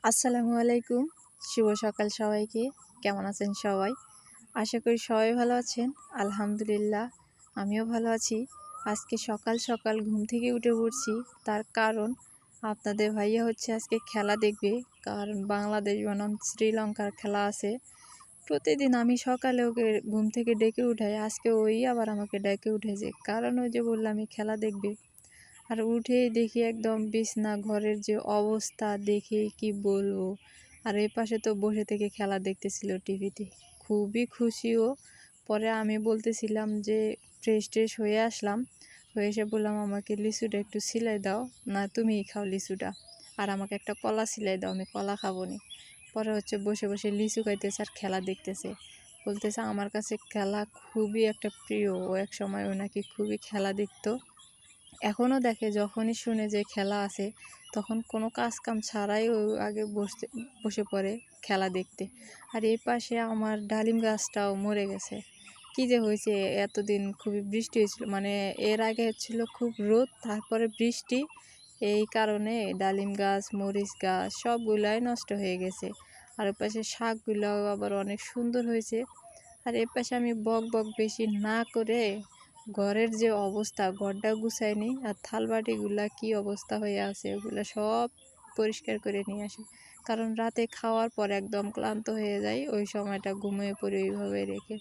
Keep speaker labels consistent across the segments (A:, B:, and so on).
A: আসসালামু আলাইকুম। শুভ সকাল সবাইকে। কেমন আছেন সবাই? আশা করি সবাই ভালো আছেন। আলহামদুলিল্লাহ আমিও ভালো আছি। আজকে সকাল সকাল ঘুম থেকে উঠে পড়ছি। তার কারণ আপনাদের ভাইয়া হচ্ছে আজকে খেলা দেখবে। কারণ বাংলাদেশ বনাম শ্রীলঙ্কার খেলা আছে। প্রতিদিন আমি সকালে ওকে ঘুম থেকে ডেকে উঠাই। আজকে ওই আবার আমাকে ডেকে উঠেছে। কারণ ওই যে বললাম আমি খেলা দেখবে। আর উঠেই দেখি একদম বিছনা ঘরের যে অবস্থা দেখে কি বলবো। আর এই পাশে তো বসে থেকে খেলা দেখতেছিল টিভিতে। খুবই খুশিও। পরে আমি বলতেছিলাম যে ফ্রেশ ট্রেশ হয়ে আসলাম, হয়ে এসে বললাম আমাকে লিচুটা একটু সিলাই দাও, না তুমিই খাও লিচুটা, আর আমাকে একটা কলা সিলাই দাও, আমি কলা খাবো নি। পরে হচ্ছে বসে বসে লিচু খাইতেছে আর খেলা দেখতেছে। বলতেছে আমার কাছে খেলা খুবই একটা প্রিয়। ও এক সময় ও নাকি খুবই খেলা দেখতো, এখনও দেখে। যখনই শুনে যে খেলা আছে তখন কোনো কাজ কাম ছাড়াই ও আগে বসে পড়ে খেলা দেখতে। আর এই পাশে আমার ডালিম গাছটাও মরে গেছে। কী যে হয়েছে, এতদিন খুবই বৃষ্টি হয়েছিল, মানে এর আগে ছিল খুব রোদ, তারপরে বৃষ্টি। এই কারণে ডালিম গাছ মরিচ গাছ সবগুলাই নষ্ট হয়ে গেছে। আর ওই পাশে শাকগুলাও আবার অনেক সুন্দর হয়েছে। আর এর পাশে আমি বক বক বেশি না করে ঘরের যে অবস্থা, ঘরটা গুছাইনি, আর থালবাটিগুলা কি অবস্থা হয়ে আছে ওগুলো সব পরিষ্কার করে নিয়ে আসি। কারণ রাতে খাওয়ার পর একদম ক্লান্ত হয়ে যায়, ওই সময়টা ঘুমিয়ে পড়ে ওইভাবে রেখে।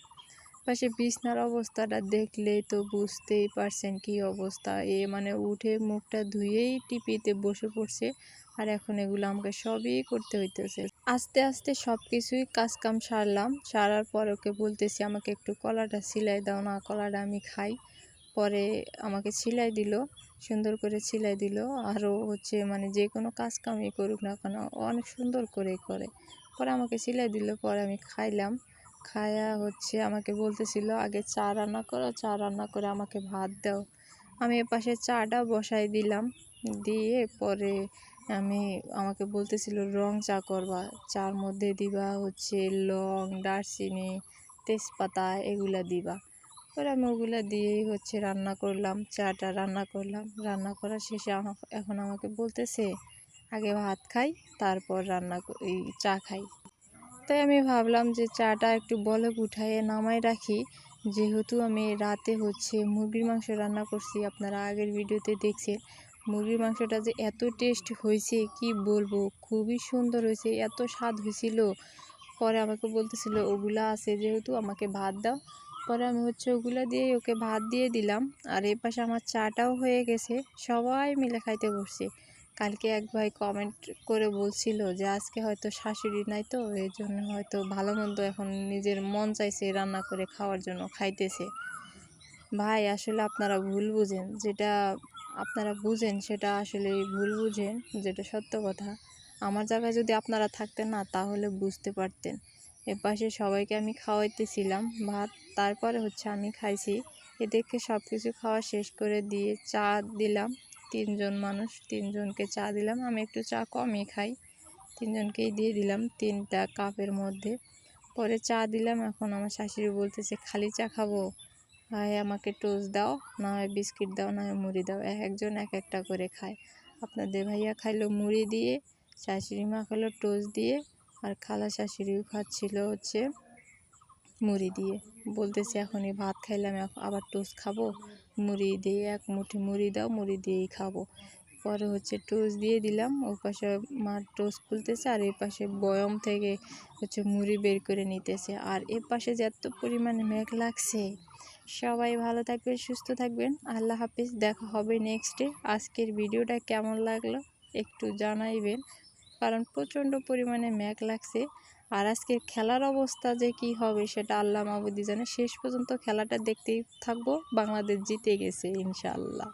A: পাশে বিছনার অবস্থাটা দেখলেই তো বুঝতেই পারছেন কি অবস্থা। মানে উঠে মুখটা ধুয়েই টিপিতে বসে পড়ছে। আর এখন এগুলো আমাকে সবই করতে হইতেছে। আস্তে আস্তে সব কিছুই কাজকাম সারলাম। সারার পর ওকে বলতেছি আমাকে একটু কলাটা সিলাই দাও না, কলাটা আমি খাই। পরে আমাকে সিলাই দিল, সুন্দর করে সিলাই দিল। আরও হচ্ছে মানে যে কোনো কাজ কামই করুক না কেন অনেক সুন্দর করে করে। পরে আমাকে সিলাই দিল, পরে আমি খাইলাম। খায়া হচ্ছে আমাকে বলতেছিল আগে চা রান্না করো, চা রান্না করে আমাকে ভাত দাও। আমি এপাশে চাটা বসাই দিলাম, দিয়ে পরে আমাকে বলতেছিল রং চা করবা, চার মধ্যে দিবা হচ্ছে লং, দারচিনি, তেজপাতা এগুলা দিবা। পরে আমি ওগুলা দিয়েই হচ্ছে রান্না করলাম, চাটা রান্না করলাম। রান্না করার শেষে এখন আমাকে বলতেছে আগে ভাত খাই তারপর এই চা খাই। তাই আমি ভাবলাম যে চাটা একটু বলক উঠায়ে নামাই রাখি, যেহেতু আমি রাতে হচ্ছে মুরগির মাংস রান্না করছি। আপনারা আগের ভিডিওতে দেখছেন মুরগির মাংসটা যে এত টেস্ট হয়েছে কি বলবো, খুবই সুন্দর হয়েছে, এত স্বাদ হয়েছিল। পরে আমাকে বলতেছিল ওগুলা আছে যেহেতু আমাকে ভাত দাও। পরে আমি হচ্ছে ওগুলা দিয়ে ওকে ভাত দিয়ে দিলাম। আর এই পাশে আমার চাটাও হয়ে গেছে, সবাই মিলে খাইতে বসছে। কালকে এক ভাই কমেন্ট করে বলছিল যে আজকে হয়তো শাশুড়ি নাই, তো এই জন্য হয়তো ভালো মন্দ এখন নিজের মন চাইছে রান্না করে খাওয়ার জন্য খাইতেছে। ভাই আসলে আপনারা ভুল বুঝেন, যেটা আপনারা বুঝেন সেটা আসলে ভুল বুঝেন, যেটা সত্য কথা। আমার জায়গায় যদি আপনারা থাকতেন না তাহলে বুঝতে পারতেন। এপাশে সবাইকে আমি খাওয়াইতেছিলাম ভাত, তারপরে হচ্ছে আমি খাইছি। এদেরকে সব কিছু খাওয়া শেষ করে দিয়ে চা দিলাম। তিনজন মানুষ, তিনজনকে চা দিলাম। আমি একটু চা কমই খাই, তিনজনকেই দিয়ে দিলাম 3টা কাপের মধ্যে। পরে চা দিলাম। এখন আমার শাশুড়ি বলতেছে খালি চা খাবো, হয় আমাকে টোস্ট দাও, না হয় বিস্কিট দাও, না হয় মুড়ি দাও। একজন এক একটা করে খায়। আপনাদের ভাইয়া খাইলো মুড়ি দিয়ে, শাশুড়ি মা খাইলো টোস্ট দিয়ে, আর খালা শাশুড়িও খাচ্ছিল হচ্ছে মুড়ি দিয়ে। বলতেছে এখনই ভাত খাইলাম আবার টোস্ট খাবো, মুড়ি দিয়ে এক মুঠি মুড়ি দাও, মুড়ি দিয়েই খাবো। পরে হচ্ছে টোস্ট দিয়ে দিলাম। ওর পাশে মা টোস্ট খুলতেছে আর এই পাশে বয়ম থেকে হচ্ছে মুড়ি বের করে নিতেছে। আর এর পাশে যে এত পরিমাণে মেঘ লাগছে। সবাই ভালো থাকবেন, সুস্থ থাকবেন। আল্লাহ হাফিজ, দেখা হবে নেক্সটে। আজকের ভিডিওটা কেমন লাগলো একটু জানাইবেন, কারণ প্রচণ্ড পরিমাণে মেঘ লাগছে। আর আজকের খেলার অবস্থা যে কি হবে সেটা আল্লাহ মাবুদি জানে। শেষ পর্যন্ত খেলাটা দেখতেই থাকবো। বাংলাদেশ জিতে গেছে ইনশাআল্লাহ।